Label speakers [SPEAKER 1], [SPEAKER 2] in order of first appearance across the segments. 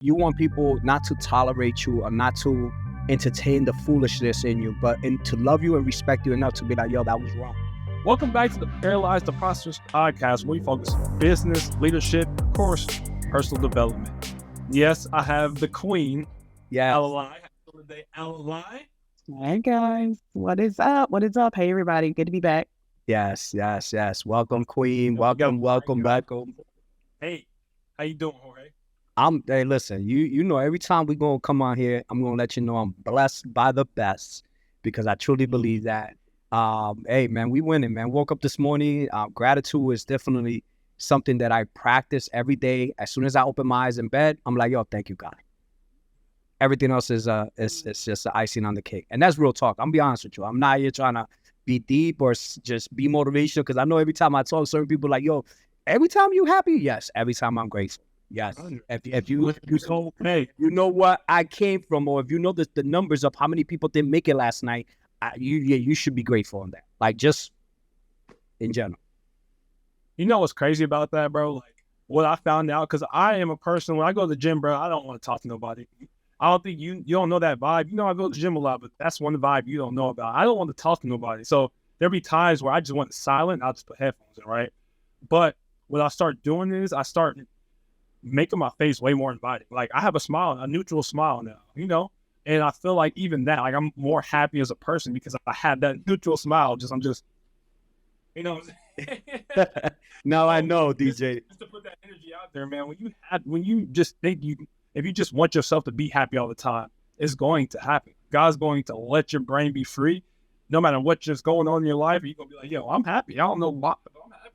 [SPEAKER 1] You want people not to tolerate you or not to entertain the foolishness in you, but to love you and respect you enough to be like, yo, that was wrong.
[SPEAKER 2] Welcome back to the Paralyzed, the Prosperous podcast, where we focus on business, leadership, of course, personal development. Yes, I have the queen, Ally. Ally.
[SPEAKER 3] Hey guys, what is up? What is up? Hey everybody, good to be back.
[SPEAKER 1] Yes. Welcome, queen. Welcome back.
[SPEAKER 2] Hey, how you doing, Jorge?
[SPEAKER 1] Hey, listen, you know, every time we gonna come on here, I'm gonna let you know I'm blessed by the best, because I truly believe that. Hey man, we winning, man. Woke up this morning. Gratitude is definitely something that I practice every day. As soon as I open my eyes in bed, I'm like, yo, thank you, God. Everything else is just the icing on the cake, and that's real talk. I'm gonna be honest with you. I'm not here trying to be deep or just be motivational, because I know every time I talk to certain people, like, yo, every time you happy, yes. Every time I'm grateful, yes. If you know what I came from, or if you know the numbers of how many people didn't make it last night, you should be grateful on that. Like, just in general.
[SPEAKER 2] You know what's crazy about that, bro? Like, what I found out, because I am a person, when I go to the gym, bro, I don't want to talk to nobody. I don't think you don't know that vibe. You know, I go to the gym a lot, but that's one vibe you don't know about. I don't want to talk to nobody. So there'll be times where I just want silent. I'll just put headphones in, right? But what I start doing is I start making my face way more inviting. Like, I have a smile, a neutral smile now, you know? And I feel like even that, like, I'm more happy as a person because I have that neutral smile. I'm just, you know what I'm saying?
[SPEAKER 1] No, I know, DJ.
[SPEAKER 2] Just to put that energy out there, man. When you just think if you just want yourself to be happy all the time, it's going to happen. God's going to let your brain be free. No matter what's just going on in your life, you're going to be like, yo, I'm happy. I don't know why, but I'm happy.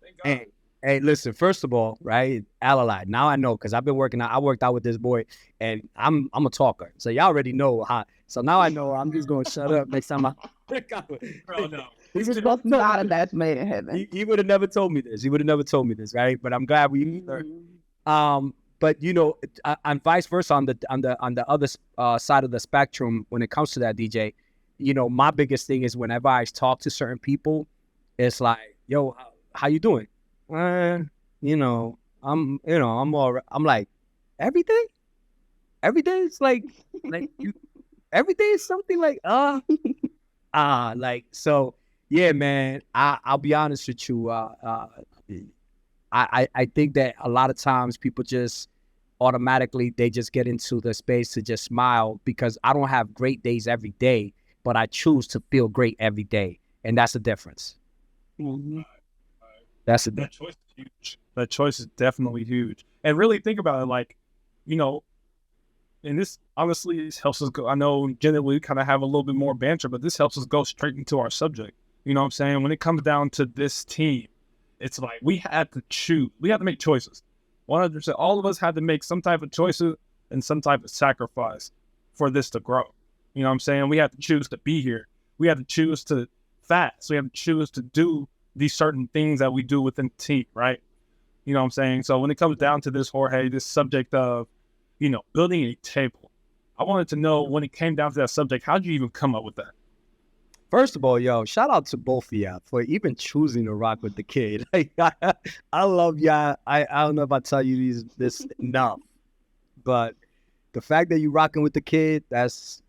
[SPEAKER 2] Thank God.
[SPEAKER 1] Hey, listen, first of all, right, Ally, now I know, because I've been working out. I worked out with this boy, and I'm a talker. So y'all already know how. So now I know I'm just going to shut up next time
[SPEAKER 2] Bro, no.
[SPEAKER 3] This is both not a best made in heaven.
[SPEAKER 1] He would have never told me this. He would have never told me this, right? But I'm glad we But you know, and vice versa on the other side of the spectrum, when it comes to that, DJ, you know, my biggest thing is whenever I talk to certain people, it's like, yo, how you doing? You know, I'm all right. I'm like, every day is like every day is something like like, so yeah, man. I'll be honest with you. I think that a lot of times people just automatically, they just get into the space to just smile, because I don't have great days every day, but I choose to feel great every day. And that's the difference.
[SPEAKER 3] Mm-hmm.
[SPEAKER 1] That's the
[SPEAKER 2] That choice is huge. That choice is definitely huge. And really think about it, like, you know, and this, honestly, this helps us go. I know generally we kind of have a little bit more banter, but this helps us go straight into our subject. You know what I'm saying? When it comes down to this team, it's like we had to choose. We had to make choices. 100%. All of us had to make some type of choices and some type of sacrifice for this to grow. You know what I'm saying? We had to choose to be here. We had to choose to fast. We had to choose to do these certain things that we do within the team, right? You know what I'm saying? So when it comes down to this, Jorge, this subject of, you know, building a table, I wanted to know, when it came down to that subject, how did you even come up with that?
[SPEAKER 1] First of all, yo, shout out to both of y'all for even choosing to rock with the kid. Like, I love y'all. I don't know if I tell you this enough, but the fact that you rocking with the kid, that's,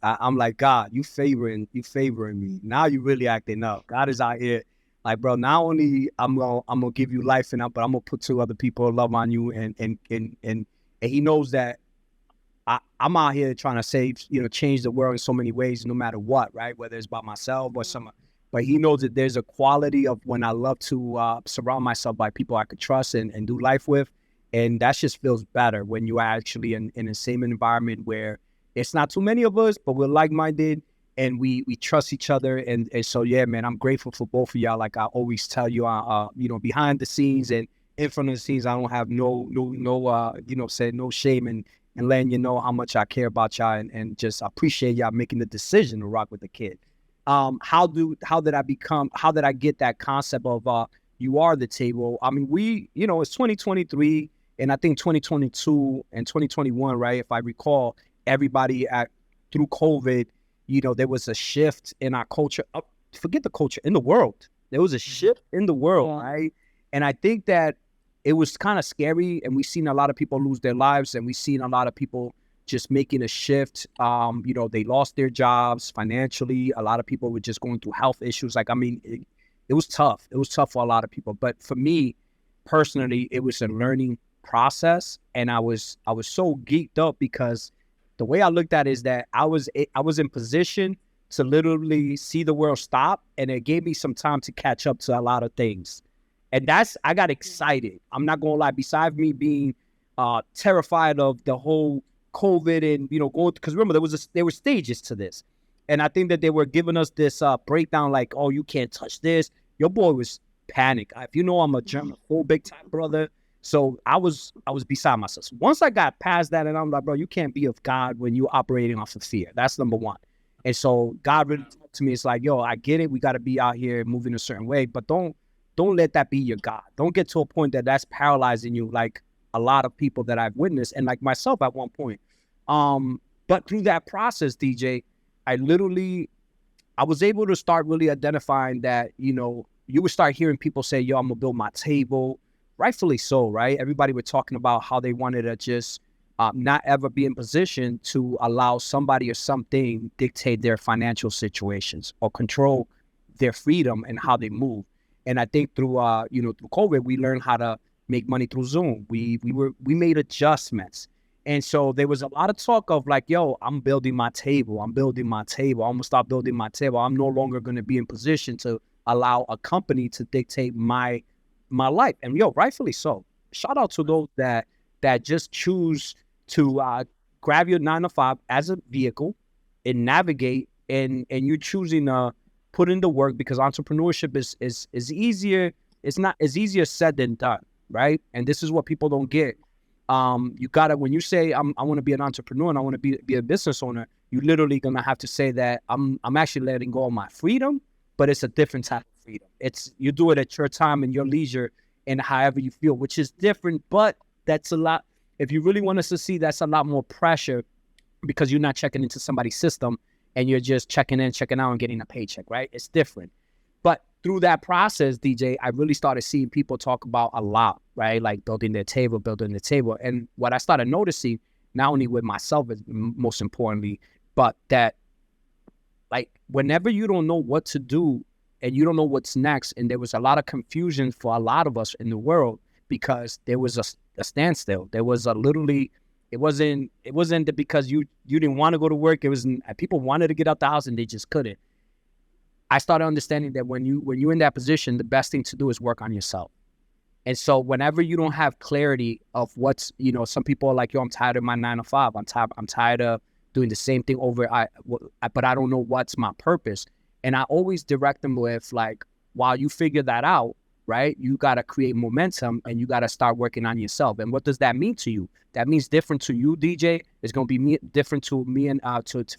[SPEAKER 1] I'm like, God, you favoring me. Now you really acting up. God is out here, like, bro, not only I'm gonna give you life, but I'm gonna put two other people love on you, and he knows that I'm out here trying to save, you know, change the world in so many ways, no matter what, right? Whether it's by myself or someone. But he knows that there's a quality of when I love to surround myself by people I could trust and do life with. And that just feels better when you are actually in the same environment where it's not too many of us, but we're like-minded and we trust each other. And so, yeah, man, I'm grateful for both of y'all. Like I always tell you, you know, behind the scenes and in front of the scenes, I don't have no you know, say no shame and letting you know how much I care about y'all and just appreciate y'all making the decision to rock with the kid. How did I get that concept of you are the table? I mean, you know, it's 2023 and I think 2022 and 2021, right? If I recall, everybody through COVID, you know, there was a shift in our culture. Forget the culture, in the world. There was a shift in the world, right? And I think that it was kind of scary, and we've seen a lot of people lose their lives, and we've seen a lot of people just making a shift. You know, they lost their jobs financially. A lot of people were just going through health issues. Like, I mean, it was tough. It was tough for a lot of people. But for me personally, it was a learning process, and I was so geeked up because the way I looked at it is that I was in position to literally see the world stop, and it gave me some time to catch up to a lot of things. And I got excited. I'm not gonna lie. Besides me being terrified of the whole COVID and, you know, going, because remember there were stages to this, and I think that they were giving us this breakdown like, oh, you can't touch this. Your boy was panicked. If you know, I'm a germaphobic type brother, so I was beside myself. Once I got past that, and I'm like, bro, you can't be of God when you're operating off of fear. That's number one. And so God really talked to me. It's like, yo, I get it. We got to be out here moving a certain way, but don't let that be your God. Don't get to a point that that's paralyzing you, like a lot of people that I've witnessed, and like myself at one point. But through that process, DJ, I was able to start really identifying that, you know, you would start hearing people say, yo, I'm gonna build my table. Rightfully so, right? Everybody was talking about how they wanted to just not ever be in position to allow somebody or something dictate their financial situations or control their freedom and how they move. And I think through through COVID, we learned how to make money through Zoom. We made adjustments. And so there was a lot of talk of like, yo, I'm building my table. I'm going to start building my table. I'm no longer going to be in position to allow a company to dictate my life. And yo, rightfully so. Shout out to those that just choose to grab your 9 to 5 as a vehicle and navigate, and you choosing to put in the work, because entrepreneurship is easier. It's not as easier said than done, right? And this is what people don't get. You gotta, when you say I want to be an entrepreneur and I want to be a business owner, you literally gonna have to say that I'm actually letting go of my freedom, but it's a different type of freedom. It's, you do it at your time and your leisure and however you feel, which is different, but that's a lot. If you really want to succeed, that's a lot more pressure, because you're not checking into somebody's system and you're just checking in, checking out, and getting a paycheck, right? It's different. But through that process, DJ, I really started seeing people talk about a lot, right? Like building their table. And what I started noticing, not only with myself, most importantly, but that like whenever you don't know what to do and you don't know what's next, and there was a lot of confusion for a lot of us in the world, because there was a standstill. There was it wasn't because you didn't want to go to work. It was people wanted to get out the house and they just couldn't. I started understanding that when you're in that position, the best thing to do is work on yourself. And so whenever you don't have clarity of what's, some people are like, yo, I'm tired of my 9 to 5. I'm tired of doing the same thing over. But I don't know what's my purpose. And I always direct them with like, while you figure that out, right, you got to create momentum and you got to start working on yourself. And what does that mean to you? That means different to you, DJ. It's going to be different to me and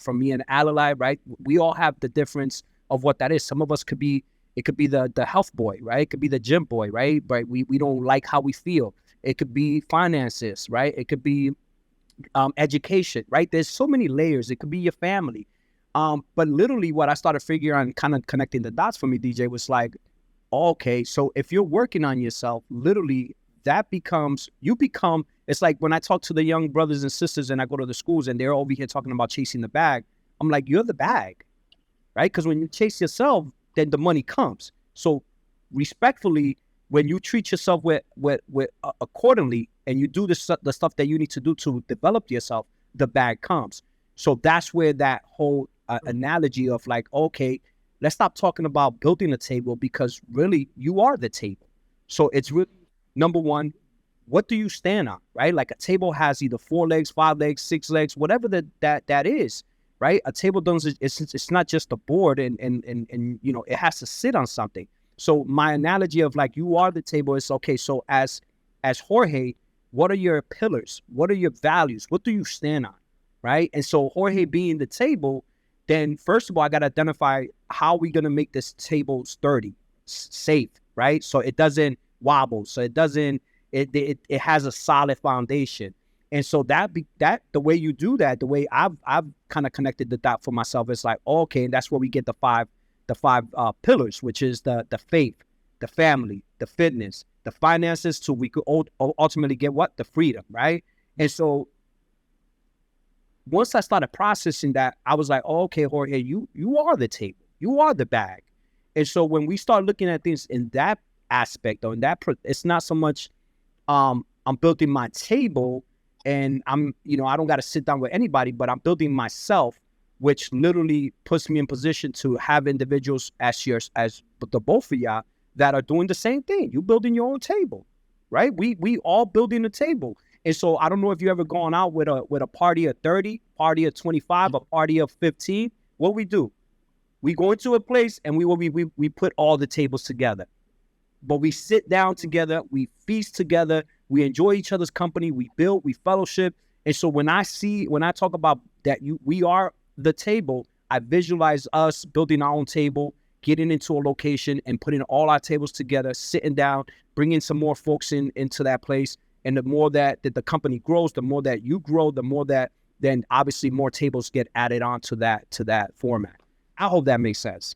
[SPEAKER 1] from me and Ally, right? We all have the difference of what that is. Some of us could be the health boy, right? It could be the gym boy, right? But we don't like how we feel. It could be finances, right? It could be education, right? There's so many layers. It could be your family. But literally what I started figuring out, kind of connecting the dots for me, DJ, was like, okay, so if you're working on yourself, literally that becomes, it's like when I talk to the young brothers and sisters and I go to the schools and they're over here talking about chasing the bag, I'm like, you're the bag, right? Because when you chase yourself, then the money comes. So respectfully, when you treat yourself with accordingly and you do the stuff that you need to do to develop yourself, the bag comes. So that's where that whole analogy of like, okay, let's stop talking about building a table, because really you are the table. So it's really, number one, what do you stand on, right? Like a table has either 4 legs, 5 legs, 6 legs, whatever that is, right? A table doesn't, it's not just a board and it has to sit on something. So my analogy of like, you are the table is, okay, so as Jorge, what are your pillars? What are your values? What do you stand on, right? And so Jorge being the table, then first of all, I got to identify how we going to make this table sturdy, safe, right? So it doesn't wobble. So it doesn't, it has a solid foundation. And so that the way you do that, the way I've kind of connected the dot for myself, is like, okay, and that's where we get the five pillars, which is the faith, the family, the fitness, the finances till we could ultimately get what? The freedom, right? And so once I started processing that, I was like, oh, okay, Jorge, you are the table. You are the bag. And so when we start looking at things in that aspect, or in that, it's not so much I'm building my table and I don't got to sit down with anybody, but I'm building myself, which literally puts me in position to have individuals as the both of y'all that are doing the same thing. You building your own table, right? We all building a table. And so I don't know if you ever gone out with a party of 30, party of 25, a party of 15. What we do? We go into a place and we put all the tables together. But we sit down together, we feast together, we enjoy each other's company, we build, we fellowship. And so when I talk about that we are the table, I visualize us building our own table, getting into a location and putting all our tables together, sitting down, bringing some more folks into that place. And the more that the company grows, the more that you grow, the more that then obviously more tables get added on to that format. I hope that makes sense.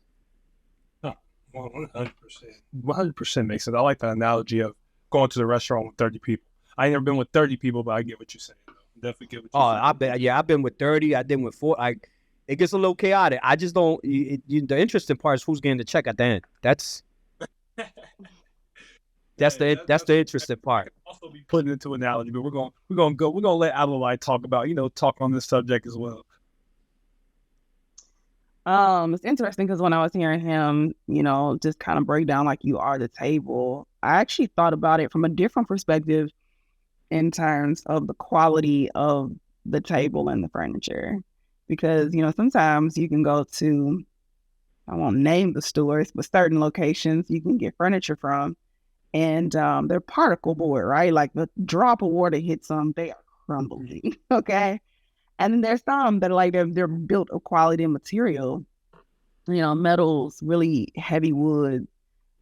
[SPEAKER 2] 100%. 100% makes sense. I like the analogy of going to the restaurant with 30 people. I ain't never been with 30 people, but I get what you're saying. Definitely get what you're saying.
[SPEAKER 1] I've been with 30. I've been with 4. It gets a little chaotic. I just don't. The interesting part is who's getting the check at the end. That's the interesting part.
[SPEAKER 2] Also be putting it into analogy, but we're gonna let Adelaide talk on this subject as well.
[SPEAKER 3] It's interesting because when I was hearing him, just kind of break down like you are the table, I actually thought about it from a different perspective in terms of the quality of the table and the furniture. Because, sometimes you can go to, I won't name the stores, but certain locations you can get furniture from, and they're particle board, right? Like the drop of water hits them, they are crumbling, okay? And then there's some that are like they're built of quality material, metals, really heavy wood,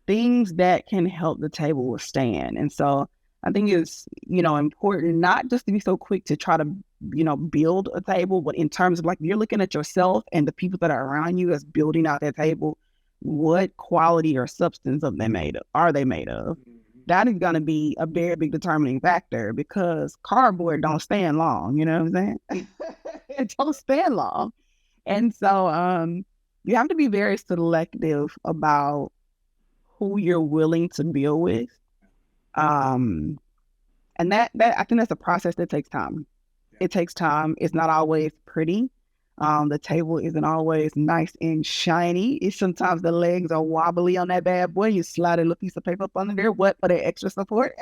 [SPEAKER 3] things that can help the table withstand. And so I think it's, important not just to be so quick to try to, build a table, but in terms of like you're looking at yourself and the people that are around you as building out that table, what quality or substance are they made of? That is going to be a very big determining factor because cardboard don't stand long, you know what I'm saying? It don't stand long. And so you have to be very selective about who you're willing to build with. And that I think that's a process that takes time. It takes time. It's not always pretty. The table isn't always nice and shiny. It's sometimes the legs are wobbly on that bad boy. You slide a little piece of paper up under there, what, for the extra support?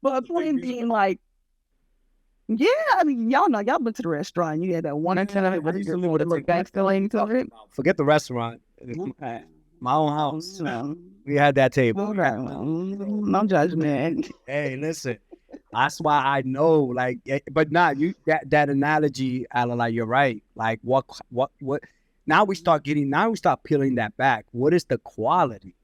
[SPEAKER 3] But point being like, yeah, I mean, y'all know, y'all been to the restaurant. You had that one or two of it with a little gangster lane to it.
[SPEAKER 1] Forget the restaurant.
[SPEAKER 3] Okay.
[SPEAKER 1] My own house. We had that table.
[SPEAKER 3] Okay. No judgment.
[SPEAKER 1] Hey, listen. That's why I know, like, but not you. That analogy, Alan, you're right. Like, what? Now we start peeling that back. What is the quality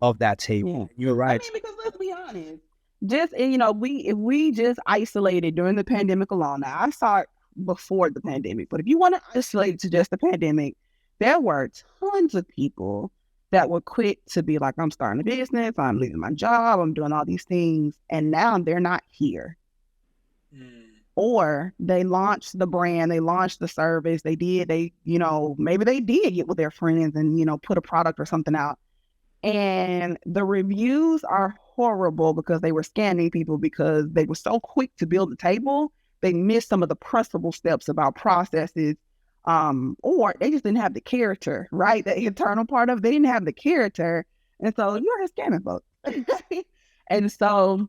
[SPEAKER 1] of that table? Yeah. You're right.
[SPEAKER 3] I mean, because let's be honest. Just if we just isolated during the pandemic alone. Now I saw it before the pandemic, but if you want to isolate it to just the pandemic, there were tons of people that were quick to be like, I'm starting a business, I'm leaving my job, I'm doing all these things, and now they're not here. Or they launched the brand, they launched the service, maybe they did get with their friends and, put a product or something out. And the reviews are horrible because they were scamming people because they were so quick to build the table, they missed some of the principal steps about processes. Or they just didn't have the character, right? The internal part of it, they didn't have the character. And so you're just scamming folks. And so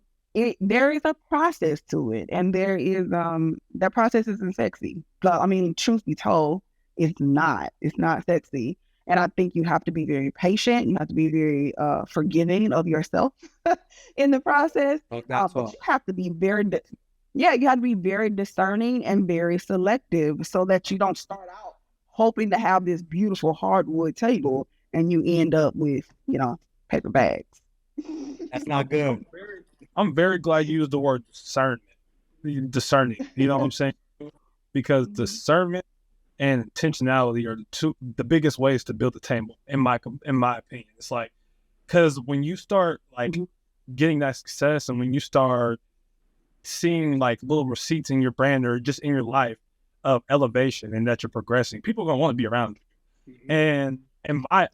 [SPEAKER 3] there is a process to it. And there is, that process isn't sexy. So, I mean, truth be told, it's not sexy. And I think you have to be very patient. You have to be very forgiving of yourself in the process. But you have to be you have to be very discerning and very selective so that you don't start out hoping to have this beautiful hardwood table and you end up with, paper bags.
[SPEAKER 1] That's not good.
[SPEAKER 2] I'm very glad you used the word discerning. You know what I'm saying? Because discernment and intentionality are the biggest ways to build a table, in my opinion. It's like Because when you start like getting that success, and when you start seeing like little receipts in your brand or just in your life of elevation and that you're progressing, people are gonna want to be around you. And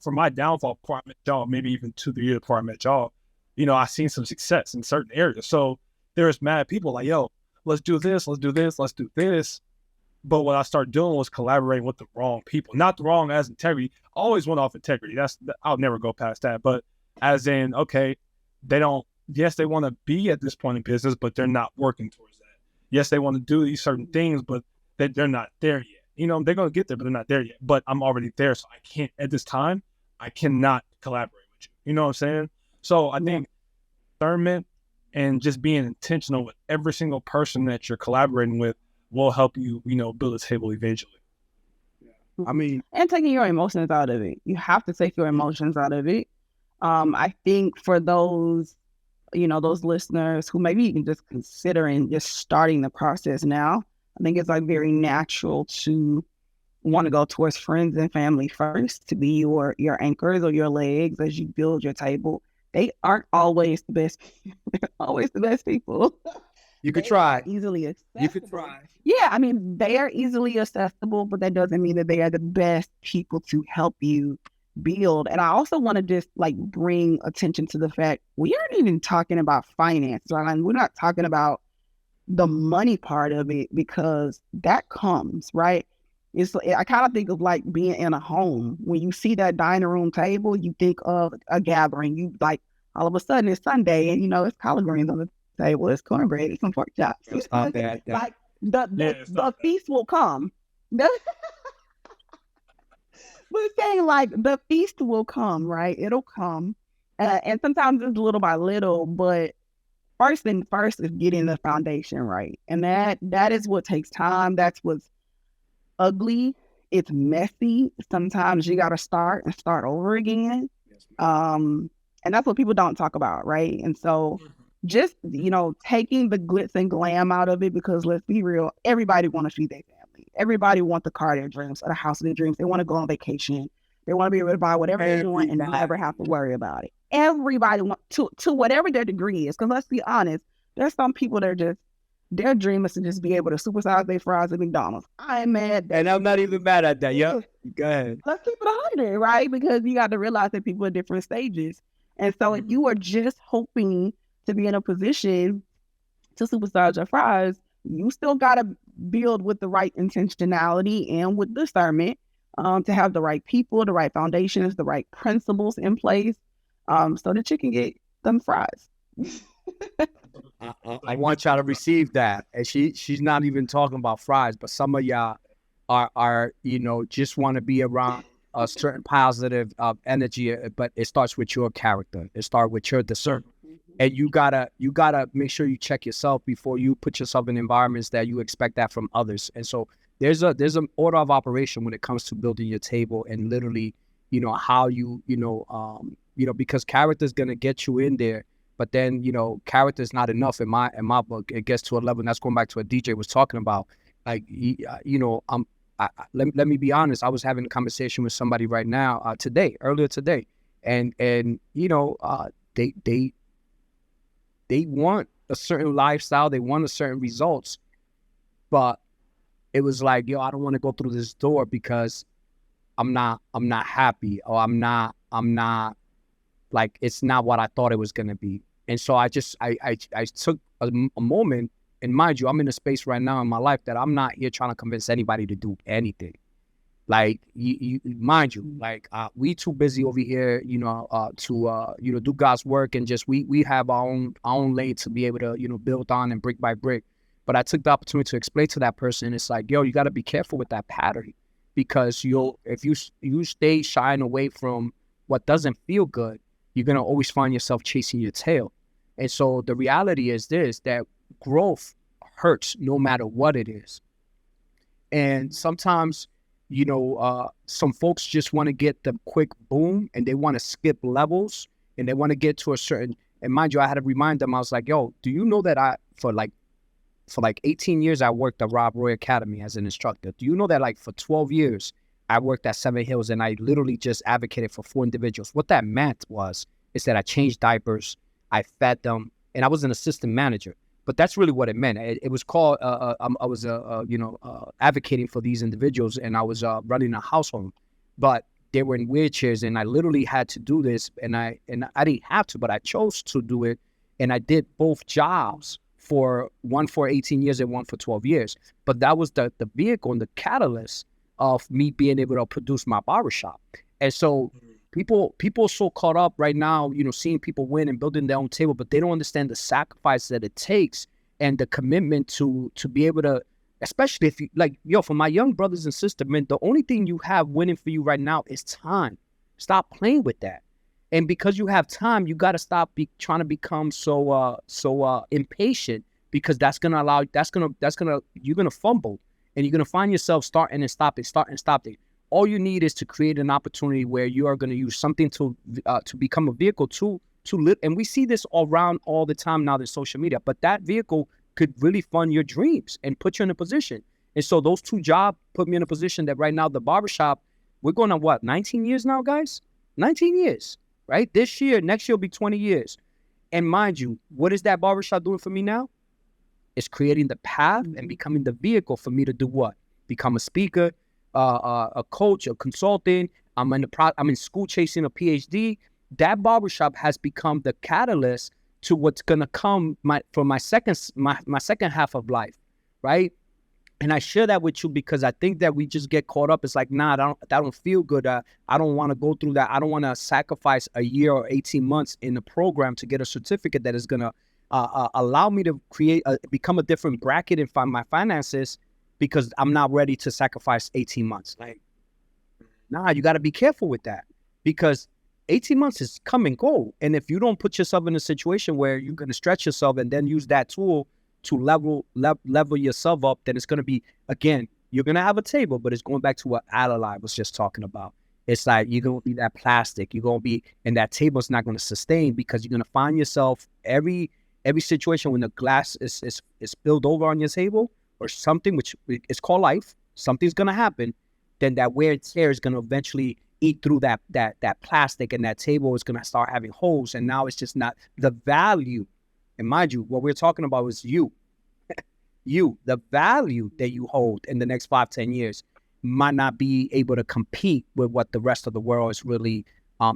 [SPEAKER 2] for my downfall before I met y'all, maybe even 2-3 years before I met y'all, you know, I seen some success in certain areas. So there's mad people like, yo, let's do this, let's do this, let's do this. But what I started doing was collaborating with the wrong people. Not the wrong as integrity. I always went off integrity. I'll never go past that. But as in, okay, they don't, yes, they want to be at this point in business, but they're not working towards that. Yes, they want to do these certain things, but they're not there yet. You know, they're going to get there, but they're not there yet. But I'm already there, so I can't, at this time, I cannot collaborate with you. You know what I'm saying? So I think discernment and just being intentional with every single person that you're collaborating with will help you, you know, build a table eventually.
[SPEAKER 1] I mean,
[SPEAKER 3] and taking your emotions out of it. You have to take your emotions out of it. I think for those, you know, those listeners who maybe even just considering just starting the process now, I think it's like very natural to want to go towards friends and family first to be your anchors or your legs as you build your table. They aren't always the best. They're always the best people.
[SPEAKER 1] You could try.
[SPEAKER 3] Easily accessible.
[SPEAKER 1] You could try.
[SPEAKER 3] Yeah, I mean, they are easily accessible, but that doesn't mean that they are the best people to help you build. And I also want to just like bring attention to the fact we aren't even talking about finance, right? Like, we're not talking about the money part of it, because that comes, right? I kind of think of like being in a home. When you see that dining room table, you think of a gathering. You like, all of a sudden it's Sunday and, you know, it's collard greens on the table, it's cornbread, it's some pork chops.
[SPEAKER 1] It's not that.
[SPEAKER 3] Like the feast will come. But saying like the feast will come, right? It'll come. And sometimes it's little by little, but first is getting the foundation right. And that is what takes time. That's what's ugly. It's messy. Sometimes you got to start and start over again. And that's what people don't talk about, right? And so just, you know, taking the glitz and glam out of it, because let's be real, everybody want to feed their family. Everybody want the car of their dreams or the house of their dreams. They want to go on vacation. They want to be able to buy whatever they want and never have to worry about it. Everybody want to whatever their degree is. Because let's be honest, there's some people that are just, their dream is to just be able to supersize their fries at McDonald's. I'm mad.
[SPEAKER 1] And I'm not even mad at that. Yep. Go ahead.
[SPEAKER 3] Let's keep it 100, right? Because you got to realize that people are at different stages. And so if you are just hoping to be in a position to supersize your fries, you still got to build with the right intentionality and with discernment to have the right people, the right foundations, the right principles in place so that you can get them fries.
[SPEAKER 1] I want y'all to receive that. And she's not even talking about fries, but some of y'all are you know, just want to be around a certain positive energy, but it starts with your character. It starts with your discernment. And you gotta make sure you check yourself before you put yourself in environments that you expect that from others. And so there's an order of operation when it comes to building your table, and literally, you know, how you know, because character is gonna get you in there. But then, you know, character is not enough in my book. It gets to a level, and that's going back to what DJ was talking about. Like, you know, let me be honest. I was having a conversation with somebody right now, earlier today, and you know, they want a certain lifestyle, they want a certain results, but it was like, yo, I don't want to go through this door because I'm not happy, or I'm not like, it's not what I thought it was gonna be. And so I took a moment, and mind you, I'm in a space right now in my life that I'm not here trying to convince anybody to do anything. Like, mind you, like we too busy over here, you know, to you know, do God's work, and just we have our own lane to be able to, you know, build on and brick by brick. But I took the opportunity to explain to that person, it's like, yo, you got to be careful with that pattern, because if you stay shying away from what doesn't feel good, you're gonna always find yourself chasing your tail. And so the reality is this, that growth hurts no matter what it is. And sometimes, you know, some folks just want to get the quick boom, and they want to skip levels, and they want to get to a certain, and mind you, I had to remind them, I was like, yo, do you know that for like 18 years, I worked at Rob Roy Academy as an instructor. Do you know that like for 12 years, I worked at Seven Hills, and I literally just advocated for 4 individuals. What that meant was is that I changed diapers, I fed them, and I was an assistant manager. But that's really what it meant. It was called. I was advocating for these individuals, and I was running a household. But they were in wheelchairs, and I literally had to do this, and I didn't have to, but I chose to do it, and I did both jobs one for 18 years and one for 12 years. But that was the vehicle and the catalyst of me being able to produce my barbershop. And so people are so caught up right now, seeing people win and building their own table, but they don't understand the sacrifice that it takes and the commitment to be able to, especially if you for my young brothers and sisters, man, the only thing you have winning for you right now is time. Stop playing with that. And because you have time, you got to stop trying to become so impatient, because you're gonna fumble, and you're gonna find yourself starting and stopping. All you need is to create an opportunity where you are going to use something to become a vehicle to live. And we see this around all the time now, there's social media, but that vehicle could really fund your dreams and put you in a position. And so those two jobs put me in a position that right now, the barbershop, we're going on 19 years now, guys? 19 years, right? Next year will be 20 years. And mind you, what is that barbershop doing for me now? It's creating the path and becoming the vehicle for me to do what? Become a speaker, a coach, a consultant. I'm in school chasing a PhD. That barbershop has become the catalyst to what's gonna come for my second half of life, right? And I share that with you because I think that we just get caught up. It's like, nah, that don't feel good. I don't want to go through that. I don't want to sacrifice a year or 18 months in the program to get a certificate that is gonna allow me to become a different bracket and find my finances, because I'm not ready to sacrifice 18 months. Like, nah, you got to be careful with that, because 18 months is come and go. And if you don't put yourself in a situation where you're going to stretch yourself and then use that tool to level yourself up, then it's going to be, again, you're going to have a table, but it's going back to what Adelaide was just talking about. It's like, you're going to be that plastic. You're going to be, and that table's not going to sustain, because you're going to find yourself every situation when the glass is spilled over on your table, or something, which is called life, something's going to happen, then that wear and tear is going to eventually eat through that plastic, and that table is going to start having holes, and now it's just not the value. And mind you, what we're talking about is you, the value that you hold in the next 5-10 years might not be able to compete with what the rest of the world is really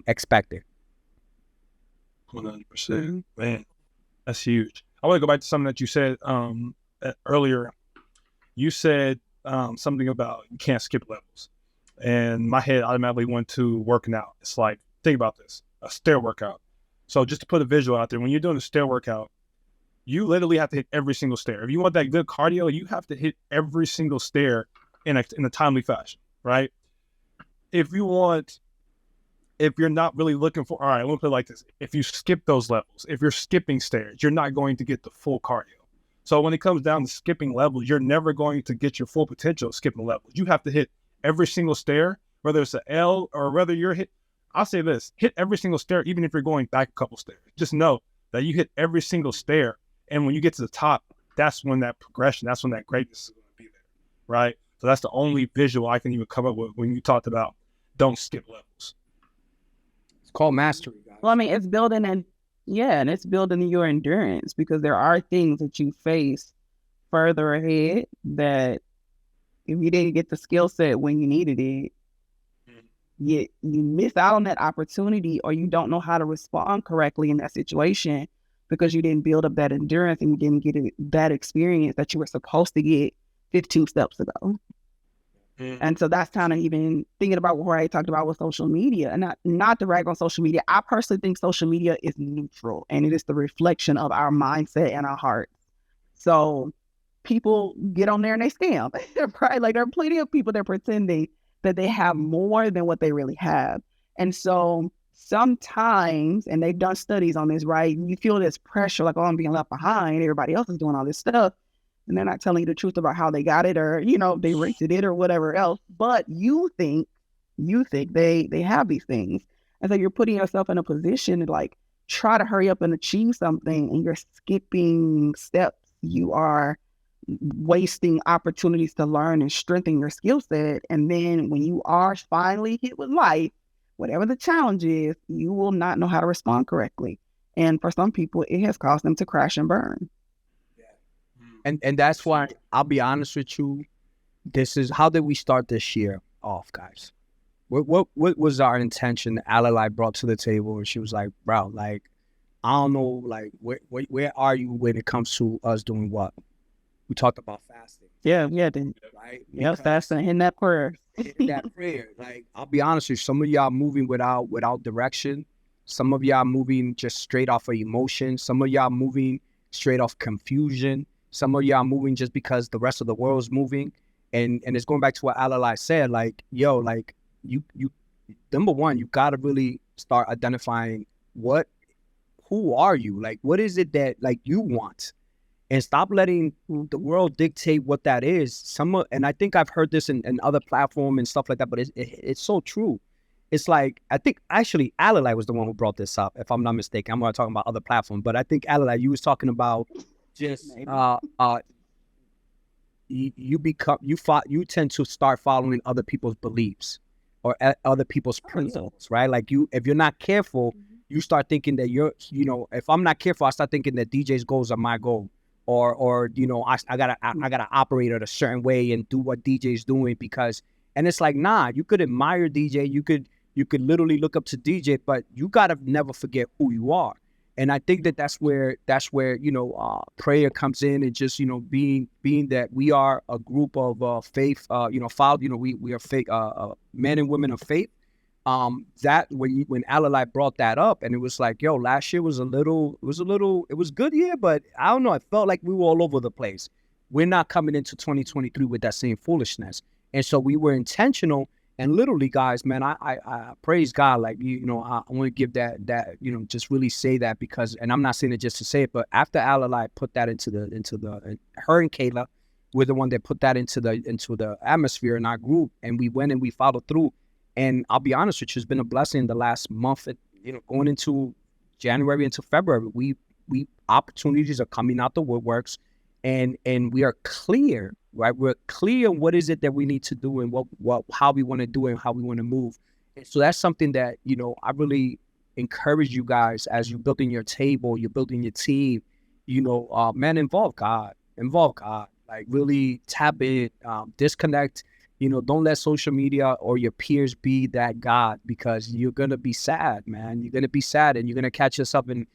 [SPEAKER 1] expecting.
[SPEAKER 2] 100%. Man, that's huge. I want to go back to something that you said earlier. You said something about you can't skip levels. And my head automatically went to working out. It's like, think about this, a stair workout. So just to put a visual out there, when you're doing a stair workout, you literally have to hit every single stair. If you want that good cardio, you have to hit every single stair in a timely fashion, right? If you're not really looking for, all right, let me put it like this. If you skip those levels, if you're skipping stairs, you're not going to get the full cardio. So when it comes down to skipping levels, you're never going to get your full potential of skipping levels. You have to hit every single stair, whether it's an L or whether I'll say this, hit every single stair, even if you're going back a couple stairs. Just know that you hit every single stair. And when you get to the top, that's when that progression, that's when that greatness is going to be there, right? So that's the only visual I can even come up with when you talked about don't skip levels.
[SPEAKER 1] It's called mastery, guys.
[SPEAKER 3] Well, I mean, it's building and it's building your endurance, because there are things that you face further ahead that if you didn't get the skill set when you needed it, you miss out on that opportunity, or you don't know how to respond correctly in that situation because you didn't build up that endurance and you didn't get that experience that you were supposed to get 15 steps ago. And so that's kind of even thinking about what I talked about with social media, and not to rag on social media. I personally think social media is neutral, and it is the reflection of our mindset and our hearts. So people get on there and they scam, right? Like, there are plenty of people that are pretending that they have more than what they really have. And so sometimes, and they've done studies on this, right? You feel this pressure, like, oh, I'm being left behind. Everybody else is doing all this stuff. And they're not telling you the truth about how they got it, or, they rented it or whatever else. But you think they have these things. And so you're putting yourself in a position to, like, try to hurry up and achieve something, and you're skipping steps. You are wasting opportunities to learn and strengthen your skill set. And then when you are finally hit with life, whatever the challenge is, you will not know how to respond correctly. And for some people, it has caused them to crash and burn.
[SPEAKER 1] And that's why I'll be honest with you. This is how did we start this year off, guys? What was our intention? Alalai brought to the table, and she was like, "Bro, like, I don't know, like, where are you when it comes to us doing what?" We talked about fasting.
[SPEAKER 3] Yeah,
[SPEAKER 1] Right?
[SPEAKER 3] Yeah, fasting in that prayer.
[SPEAKER 1] That prayer. Like, I'll be honest with you, some of y'all moving without direction. Some of y'all moving just straight off of emotion. Some of y'all moving straight off confusion. Some of y'all moving just because the rest of the world's moving. And it's going back to what Alalai said, like, yo, like, you number one, you got to really start identifying who are you? Like, what is it that, like, you want? And stop letting the world dictate what that is. And I think I've heard this in other platforms and stuff like that, but it's so true. It's like, I think actually Alalai was the one who brought this up, if I'm not mistaken. I'm not talking about other platforms, but I think Alalai, you was talking about just you tend to start following other people's beliefs or other people's principles, right? Like, if you're not careful, you start thinking that if I'm not careful, I start thinking that DJ's goals are my goal, or I gotta operate it a certain way and do what DJ's doing and it's like, nah, you could admire DJ, you could literally look up to DJ, but you gotta never forget who you are. And I think that's where prayer comes in, and just being that we are a group of faith, we are faith, men and women of faith. That when Alalai brought that up, and it was like, yo, last year was it was good year, but I don't know, it felt like we were all over the place. We're not coming into 2023 with that same foolishness, and so we were intentional. And literally, guys, man, I praise God. Like, I want to give that just really say that, because, and I'm not saying it just to say it, but after Alalai put that into her and Kayla were the one that put that into the atmosphere in our group, and we went and we followed through. And I'll be honest with you, it's been a blessing the last month. Going into January into February, we opportunities are coming out the woodworks, and we are clear. Right, we're clear on what is it that we need to do, and how we want to do it, and how we want to move. And so that's something that I really encourage you guys, as you're building your table, you're building your team. Man, involve God. Like, really tap in, disconnect. Don't let social media or your peers be that God, because you're gonna be sad, man. You're gonna be sad, and you're gonna catch yourself in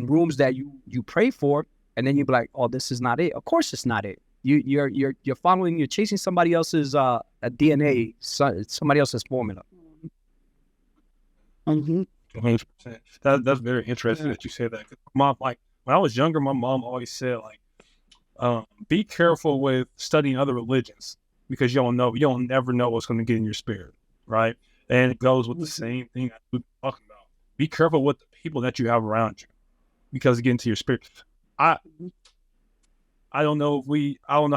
[SPEAKER 1] rooms that you pray for, and then you'll be like, oh, this is not it. Of course, it's not it. You're following, you're chasing somebody else's a DNA, somebody else's formula.
[SPEAKER 2] 100%. That's very interesting that you say that. Mom, like, when I was younger, my mom always said, like, be careful with studying other religions, because you'll never know what's going to get in your spirit, right? And it goes with the same thing that we've been talking about. Be careful with the people that you have around you, because it gets into your spirit. I don't know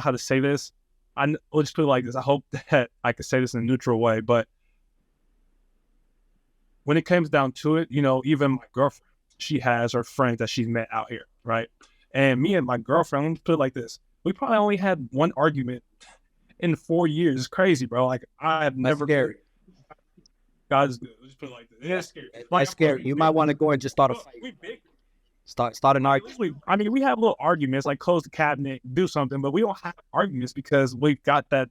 [SPEAKER 2] how to say this. I'll just put it like this. I hope that I can say this in a neutral way, but when it comes down to it, even my girlfriend, she has her friends that she's met out here, right? And me and my girlfriend, let's put it like this. We probably only had one argument in 4 years. It's crazy, bro. Like, I have never.
[SPEAKER 1] That's scary.
[SPEAKER 2] God is good. Let's just put it like this. It's scary.
[SPEAKER 1] That's scary. You might want to go and just start a fight.
[SPEAKER 2] We big.
[SPEAKER 1] Start an argument.
[SPEAKER 2] I mean, we have little arguments, like close the cabinet, do something, but we don't have arguments because we've got that.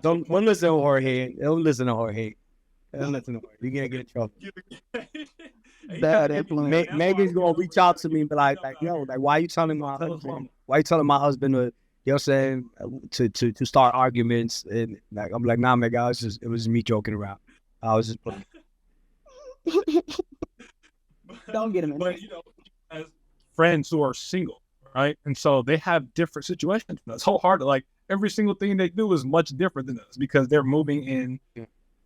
[SPEAKER 1] Don't listen to Jorge. Don't listen to Jorge. Don't listen to Jorge. You're gonna get in trouble. Maybe he's gonna reach out to me and be like, yo, like, why are you telling my husband? Why are you telling my husband to start arguments? And like, I'm like, nah, man, guys, it was me joking around. I was just playing.
[SPEAKER 3] Don't get him in.
[SPEAKER 2] But as friends who are single, right? And so they have different situations than us. Wholehearted, like, every single thing they do is much different than us, because they're moving in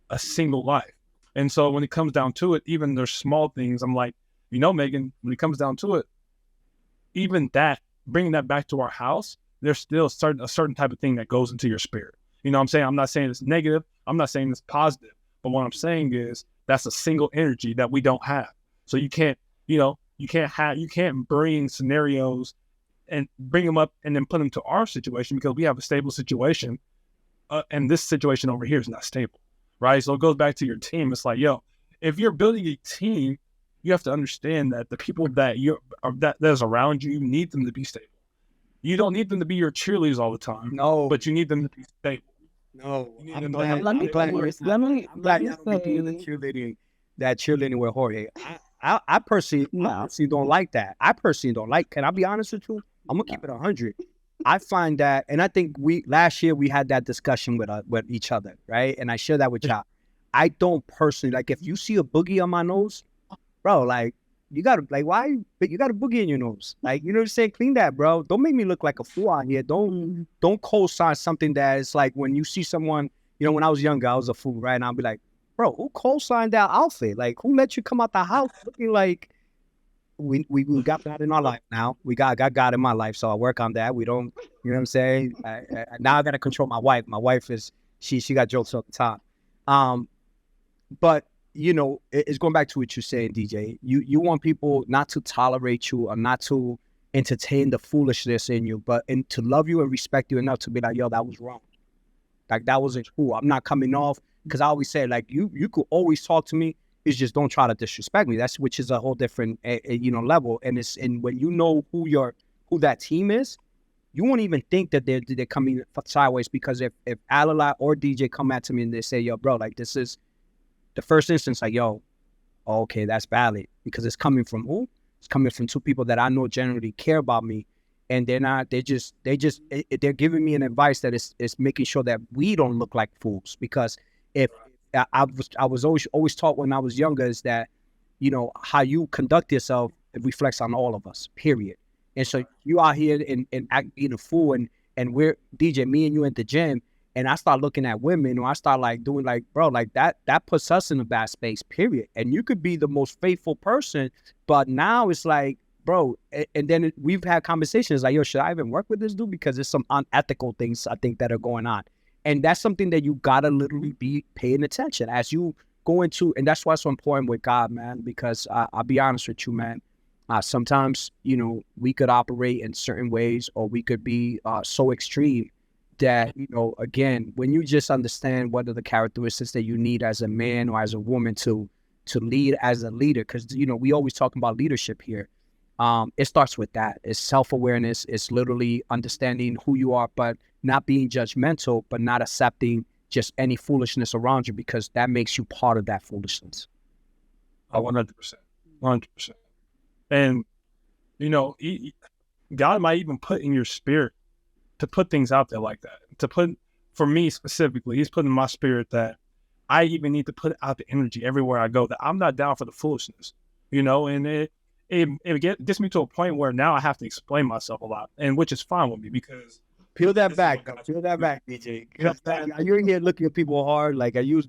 [SPEAKER 2] a single life. And so when it comes down to it, even there's small things, I'm like, Megan, when it comes down to it, even that, bringing that back to our house, there's still a certain type of thing that goes into your spirit. What I'm saying? I'm not saying it's negative. I'm not saying it's positive. But what I'm saying is that's a single energy that we don't have. So you can't bring scenarios and bring them up and then put them to our situation, because we have a stable situation, and this situation over here is not stable, right? So it goes back to your team. It's like, yo, if you're building a team, you have to understand that the people that's around you, you need them to be stable. You don't need them to be your cheerleaders all the time.
[SPEAKER 1] No,
[SPEAKER 2] but you need them to be stable.
[SPEAKER 1] no.
[SPEAKER 2] You need
[SPEAKER 1] I'm
[SPEAKER 2] them to
[SPEAKER 1] glad.
[SPEAKER 2] have-
[SPEAKER 3] Let me
[SPEAKER 1] I'm glad you're.
[SPEAKER 3] let me
[SPEAKER 1] I'm glad
[SPEAKER 3] let me
[SPEAKER 1] you don't be doing the
[SPEAKER 3] say
[SPEAKER 1] cheerleading. That cheerleading with Jorge. I personally
[SPEAKER 3] no.
[SPEAKER 1] don't like that. I personally don't like. Can I be honest with you? I'm gonna keep it 100. I find that, and I think last year we had that discussion with each other, right? And I share that with y'all. I don't personally like if you see a boogie on my nose, bro. Like you gotta why you got a boogie in your nose? Like you know what I'm saying? Clean that, bro. Don't make me look like a fool out here. Don't co-sign something that is like when you see someone. You know, when I was younger, I was a fool, right? And I'll be like, bro, who co-signed that outfit? Like who let you come out the house looking like? We got that in our life now. We got God in my life, so I work on that. We don't, you know what I'm saying? Now I got to control my wife. My wife is she got jokes all the time. But you know, it's going back to what you're saying, DJ. You want people not to tolerate you or not to entertain the foolishness in you, but to love you and respect you enough to be like, yo, that was wrong. Like that wasn't cool. I'm not coming off because I always say like you could always talk to me. It's just don't try to disrespect me. That's which is a whole different level. And when you know who that team is, you won't even think that they're coming sideways because if Alala or DJ come at me and they say, yo, bro, like this is the first instance, like, yo, okay, that's valid because it's coming from who? It's coming from two people that I know generally care about me. And they're giving me an advice that is making sure that we don't look like fools. Because if I was always taught when I was younger is that, you know, how you conduct yourself, it reflects on all of us, period. And so you out here and act being a fool and we're DJ, me and you at the gym, and I start looking at women or I start like doing like, bro, like that puts us in a bad space, period. And you could be the most faithful person, but now it's like, bro, and then we've had conversations like, yo, should I even work with this dude? Because there's some unethical things I think that are going on. And that's something that you gotta literally be paying attention as you go into, and that's why it's so important with God, man, because I'll be honest with you, man. Sometimes, you know, we could operate in certain ways or we could be so extreme that, you know, again, when you just understand what are the characteristics that you need as a man or as a woman to lead as a leader, because, you know, we always talk about leadership here. It starts with that. It's self-awareness. It's literally understanding who you are, but not being judgmental, but not accepting just any foolishness around you because that makes you part of that foolishness.
[SPEAKER 2] 100%. 100%. And, you know, God might even put in your spirit to put things out there like that. For me specifically, he's put in my spirit that I even need to put out the energy everywhere I go, that I'm not down for the foolishness, you know, and it gets me to a point where now I have to explain myself a lot, and which is fine with me because
[SPEAKER 1] peel that back, DJ. You're in here looking at people hard. Like, are you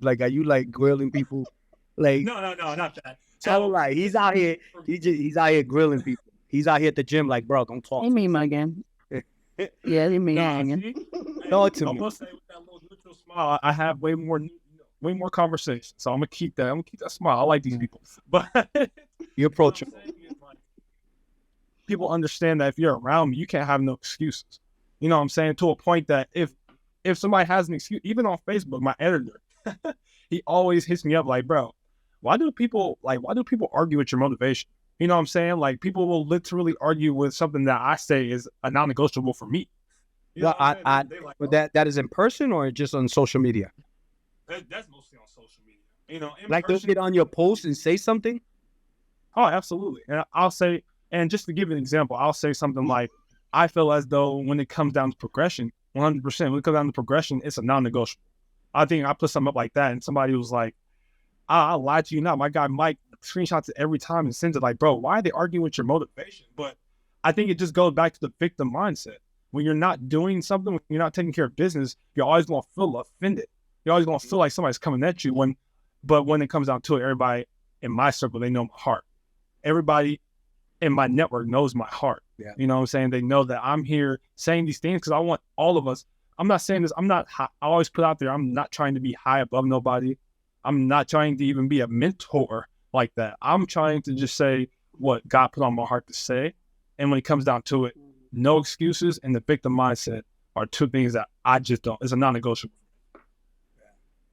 [SPEAKER 1] grilling people? Like,
[SPEAKER 2] no, not that.
[SPEAKER 1] So like he's out here, he's out here grilling people. He's out here at the gym, like, bro, don't talk.
[SPEAKER 3] He mean mugging. Yeah, he mean mugging.
[SPEAKER 1] Talk to me.
[SPEAKER 2] I must say, with that little neutral smile, I have way more conversation. So I'm gonna keep that. I'm gonna keep that smile. I like these people, but
[SPEAKER 1] you're approachable.
[SPEAKER 2] People understand that if you're around me, you can't have no excuses. You know what I'm saying? To a point that if somebody has an excuse, even on Facebook, my editor, he always hits me up like, bro, why do people argue with your motivation? You know what I'm saying? Like people will literally argue with something that I say is a non-negotiable for me. You know
[SPEAKER 1] but that is in person or just on social media?
[SPEAKER 2] That's mostly on social media. You know,
[SPEAKER 1] like they'll get on your post and say something.
[SPEAKER 2] Oh, absolutely. And I'll say, and just to give an example, I'll say something like, I feel as though when it comes down to progression, 100%, when it comes down to progression, it's a non-negotiable. I think I put something up like that, and somebody was like, I'll lie to you not. My guy Mike screenshots it every time and sends it like, bro, why are they arguing with your motivation? But I think it just goes back to the victim mindset. When you're not doing something, when you're not taking care of business, you're always going to feel offended. You're always going to feel like somebody's coming at you. But when it comes down to it, everybody in my circle, they know my heart. Everybody in my network knows my heart.
[SPEAKER 1] Yeah.
[SPEAKER 2] You know what I'm saying? They know that I'm here saying these things because I want all of us. I'm not saying this. I always put out there, I'm not trying to be high above nobody. I'm not trying to even be a mentor like that. I'm trying to just say what God put on my heart to say. And when it comes down to it, no excuses and the victim mindset are two things that I just don't. It's a non-negotiable.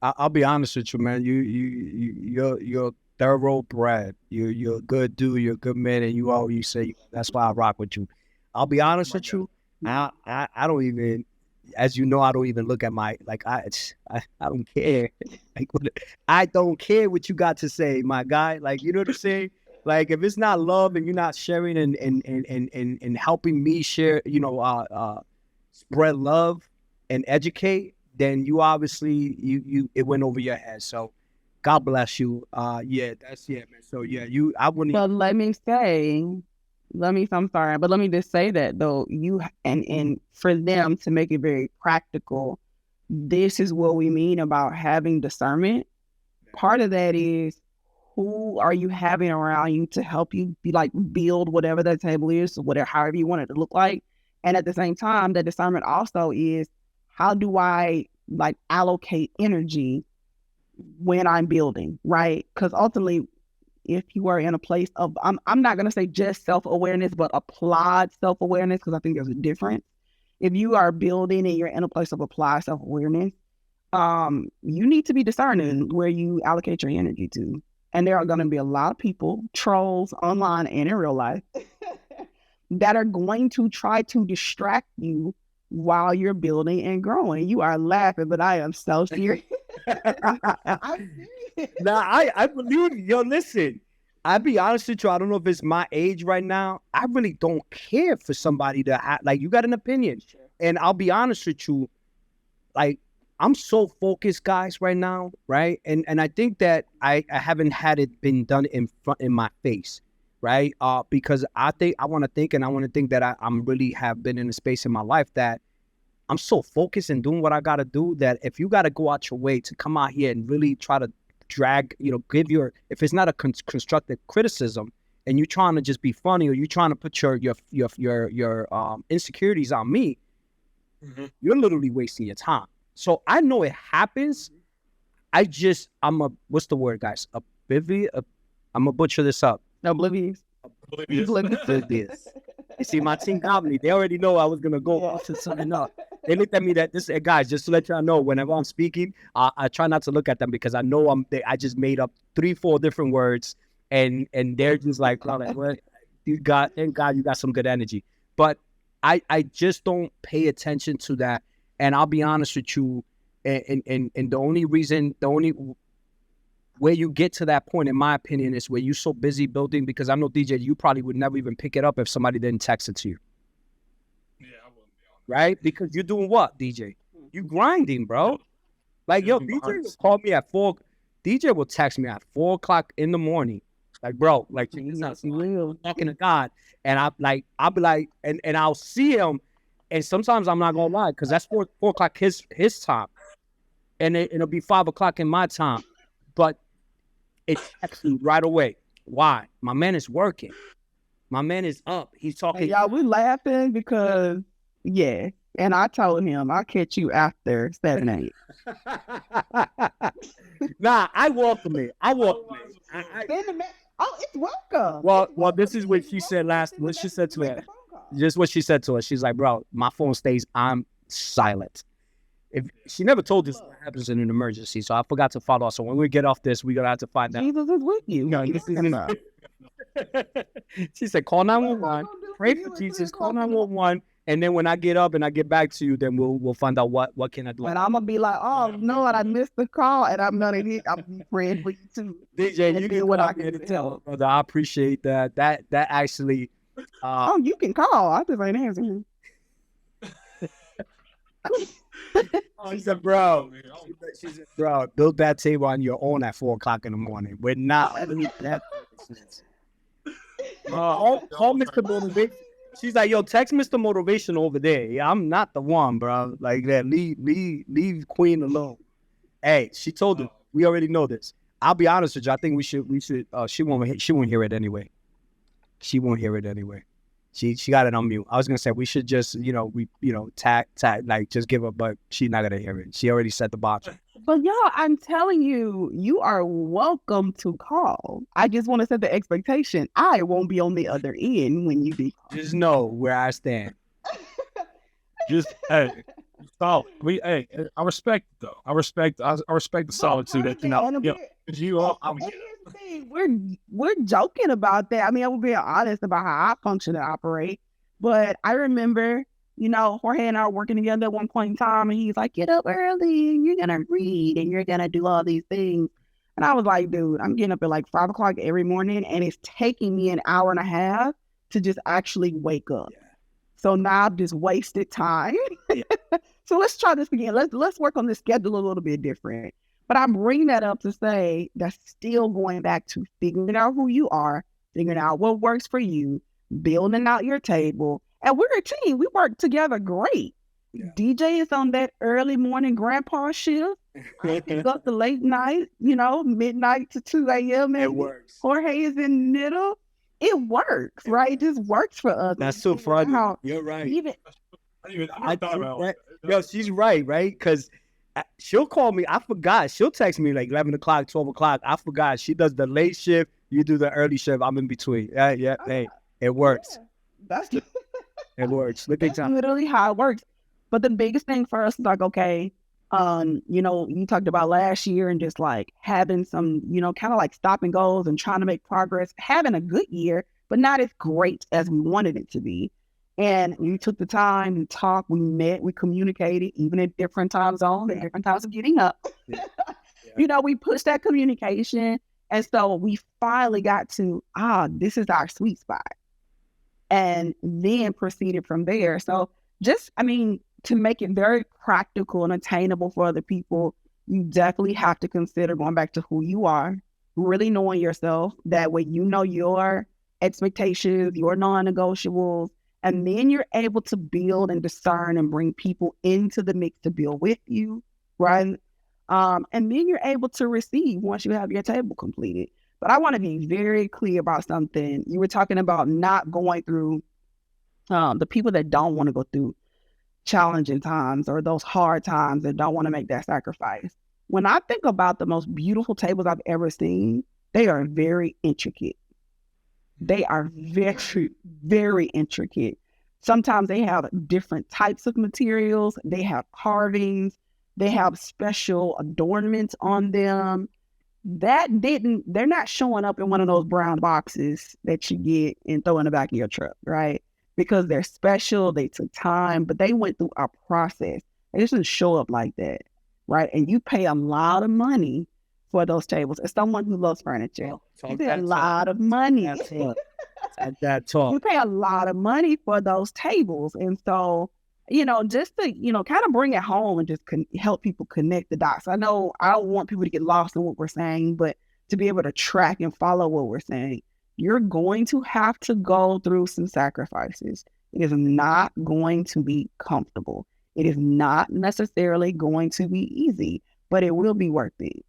[SPEAKER 1] I'll be honest with you, man. You're thoroughbred. You're a good dude. You're a good man, and you say that's why I rock with you. I'll be honest with you. I don't even, as you know, I don't even look at my I don't care. I don't care what you got to say, my guy. Like, you know what I'm saying? Like, if it's not love and you're not sharing and helping me share, spread love and educate, then you obviously you it went over your head. So God bless you. Yeah, man. So yeah, I wouldn't.
[SPEAKER 3] But I'm sorry, but let me just say that though, and for them to make it very practical, this is what we mean about having discernment. Part of that is, who are you having around you to help you build whatever that table is, or whatever, however you want it to look like. And at the same time, the discernment also is, how do I allocate energy when I'm building, right? Because ultimately, if you are in a place of, I'm not going to say just self-awareness, but applied self-awareness, because I think there's a difference. If you are building and you're in a place of applied self-awareness, you need to be discerning where you allocate your energy to. And there are going to be a lot of people, trolls online and in real life, that are going to try to distract you while you're building and growing. You are laughing, but I am so serious.
[SPEAKER 1] Nah, I believe you. Yo, listen, I'll be honest with you. I don't know if it's my age right now. I really don't care for somebody to you got an opinion. Sure. And I'll be honest with you, I'm so focused, guys, right now, right? And I think that I haven't had it been done in my face, right? Because I want to think that I'm really have been in a space in my life that I'm so focused in doing what I got to do, that if you got to go out your way to come out here and really try to drag, give if it's not a constructive criticism and you're trying to just be funny, or you're trying to put your insecurities on me, you're literally wasting your time. So I know it happens. What's the word, guys? I'm gonna butcher this up.
[SPEAKER 3] Oblivious.
[SPEAKER 1] You see, my team got me. They already know I was gonna go to something else. They looked at me guys, just to let y'all know, whenever I'm speaking, I try not to look at them, because I know I just made up 3-4 different words, and they're just like, what? Thank God you got some good energy. But I just don't pay attention to that. And I'll be honest with you, and the only way you get to that point, in my opinion, is where you're so busy building, because I know, DJ, you probably would never even pick it up if somebody didn't text it to you.
[SPEAKER 2] Yeah, I wouldn't be on that.
[SPEAKER 1] Right? Because you're doing what, DJ? You grinding, bro. DJ will call me at 4. DJ will text me at 4 o'clock in the morning. Like, bro, real talking to God. And I'll be like, and I'll see him. And sometimes I'm not gonna lie, because that's 4 o'clock his time, and it'll be 5 o'clock in my time. But it's actually right away. Why? My man is working. My man is up. He's talking.
[SPEAKER 3] And y'all, we laughing because and I told him I'll catch you after 7, 8.
[SPEAKER 1] Nah, I welcome it.
[SPEAKER 3] It's welcome.
[SPEAKER 1] Well, this is what she said last. What she said to her. Just what she said to us. She's like, bro, my phone stays on silent. If she never told us what happens in an emergency, so I forgot to follow up. So when we get off this, we're gonna have to find out.
[SPEAKER 3] Jesus is with you.
[SPEAKER 1] No, she said, call 911. Pray for Jesus. Call 911. And then when I get up and I get back to you, then we'll find out what can I do.
[SPEAKER 3] And I'm gonna be like, oh no, I missed the call, and I'm gonna be praying for you too.
[SPEAKER 1] DJ, you get what I can tell, brother. I appreciate that. That actually.
[SPEAKER 3] You can call. I just ain't answering.
[SPEAKER 1] She said, bro, build that table on your own at 4 o'clock in the morning. We're not letting that. Call Mr. Motivation. She's like, yo, text Mr. Motivation over there. Yeah, I'm not the one, bro. Like that, leave Queen alone. Hey, she told him. We already know this. I'll be honest with you. I think we should. She won't hear it anyway. She won't hear it anyway. She got it on mute. I was gonna say we should just tag just give her, but she's not gonna hear it. She already set the box.
[SPEAKER 3] But y'all, I'm telling you, you are welcome to call. I just want to set the expectation. I won't be on the other end when you do.
[SPEAKER 1] Just know where I stand.
[SPEAKER 2] Just hey, solid. I respect it though. I respect the solitude that you all.
[SPEAKER 3] We're joking about that. I mean, I will be honest about how I function and operate. But I remember, Jorge and I were working together at one point in time, and he's like, "Get up early, and you're gonna read, and you're gonna do all these things." And I was like, "Dude, I'm getting up at like 5 o'clock every morning, and it's taking me an hour and a half to just actually wake up." Yeah. So now I've just wasted time. Yeah. So let's try this again. Let's work on the schedule a little bit different. But I bring that up to say that's still going back to figuring out who you are, figuring out what works for you, building out your table. And we're a team. We work together great. Yeah. DJ is on that early morning grandpa shift. I pick up the late night, midnight to 2 a.m.
[SPEAKER 1] It works.
[SPEAKER 3] Jorge is in the middle. It works, right? It just works for us.
[SPEAKER 1] That's so funny. You're right. Yo, she's right? Because she'll call me. I forgot. She'll text me like 11 o'clock, 12 o'clock. I forgot. She does the late shift. You do the early shift. I'm in between. Yeah. Hey, it works.
[SPEAKER 3] Yeah,
[SPEAKER 1] it works. Look at
[SPEAKER 3] time. Literally how it works. But the biggest thing for us is like, okay, you talked about last year and just like having some, kind of like stop and goes and trying to make progress, having a good year, but not as great as we wanted it to be. And we took the time and talked, we met, we communicated, even at different time zones and different times of getting up. Yeah. We pushed that communication. And so we finally got to, this is our sweet spot. And then proceeded from there. So to make it very practical and attainable for other people, you definitely have to consider going back to who you are, really knowing yourself. That way you know your expectations, your non-negotiables, and then you're able to build and discern and bring people into the mix to build with you, right? And then you're able to receive once you have your table completed. But I want to be very clear about something. You were talking about not going through the people that don't want to go through challenging times or those hard times that don't want to make that sacrifice. When I think about the most beautiful tables I've ever seen, they are very intricate. They are very, very intricate. Sometimes they have different types of materials. They have carvings. They have special adornments on them. They're not showing up in one of those brown boxes that you get and throw in the back of your truck, right? Because they're special, they took time, but they went through a process. They just didn't show up like that, right? And you pay a lot of money for those tables. As someone who loves furniture, you pay a lot of money.
[SPEAKER 1] That talk.
[SPEAKER 3] You pay a lot of money for those tables. And so, just to, kind of bring it home and just help people connect the dots. I know I don't want people to get lost in what we're saying, but to be able to track and follow what we're saying. You're going to have to go through some sacrifices. It is not going to be comfortable. It is not necessarily going to be easy, but it will be worth it.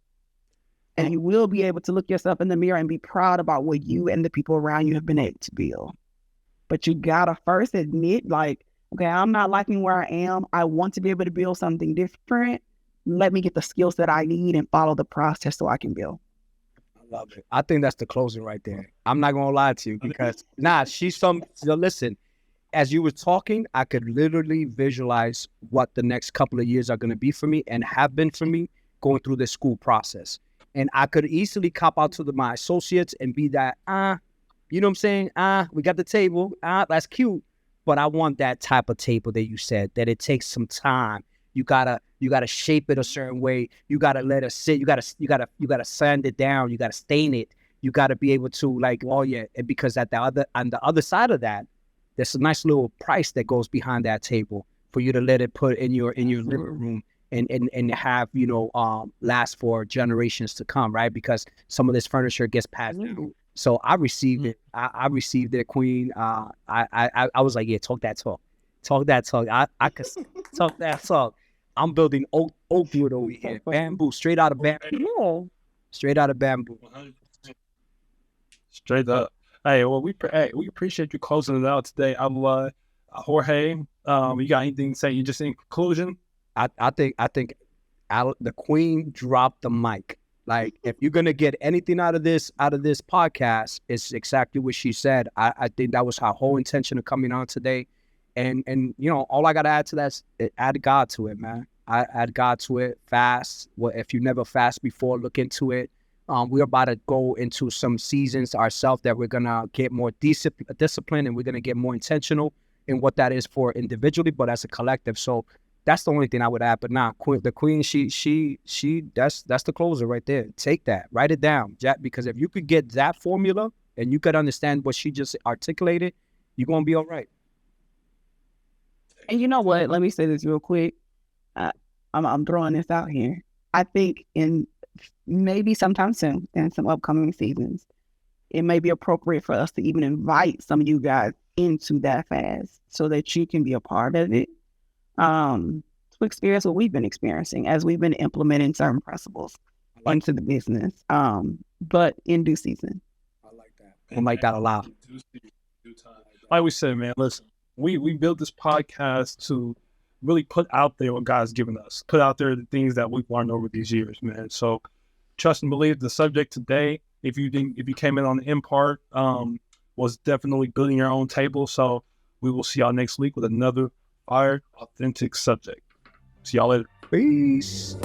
[SPEAKER 3] And you will be able to look yourself in the mirror and be proud about what you and the people around you have been able to build. But you gotta first admit, like, okay, I'm not liking where I am. I want to be able to build something different. Let me get the skills that I need and follow the process so I can build.
[SPEAKER 1] Love it. I think that's the closing right there. I'm not gonna lie to you because listen, as you were talking, I could literally visualize what the next couple of years are gonna be for me and have been for me going through this school process. And I could easily cop out to my associates and be that, you know what I'm saying? We got the table, that's cute. But I want that type of table that you said, that it takes some time. You gotta shape it a certain way. You gotta let it sit. You gotta sand it down. You gotta stain it. You gotta be able to and because on the other side of that, there's a nice little price that goes behind that table for you to let it put in your living room and have last for generations to come, right? Because some of this furniture gets passed down. So I received it. I received it, Queen. I was like, yeah, talk that talk. I could talk that talk. I'm building oak wood over here, bamboo, straight out of bamboo. Straight out of bamboo.
[SPEAKER 2] Straight up. Hey, well, we appreciate you closing it out today. Jorge, you got anything to say? You just in conclusion?
[SPEAKER 1] I think the Queen dropped the mic. Like, if you're gonna get anything out of this podcast, it's exactly what she said. I think that was her whole intention of coming on today. And you know, all I gotta add to that is add God to it, man. I add God to it. Fast. Well, if you never fast before, look into it. We're about to go into some seasons ourselves that we're gonna get more discipline, and we're gonna get more intentional in what that is for individually, but as a collective. So that's the only thing I would add. But the queen, that's the closer right there. Take that, write it down, Jack, because if you could get that formula and you could understand what she just articulated, you're gonna be all right.
[SPEAKER 3] And you know what? Let me say this real quick. I'm throwing this out here. I think in maybe sometime soon, in some upcoming seasons, it may be appropriate for us to even invite some of you guys into that fast so that you can be a part of it, to experience what we've been experiencing as we've been implementing certain principles into the business, but in due season.
[SPEAKER 1] I like that. I like that a lot.
[SPEAKER 2] Like we said, man, listen, we built this podcast to really put out there what God's given us, put out there the things that we've learned over these years, man. So trust and believe the subject today, if you came in on the end part, was definitely building your own table. So we will see y'all next week with another fire, authentic subject. See y'all later.
[SPEAKER 1] Peace.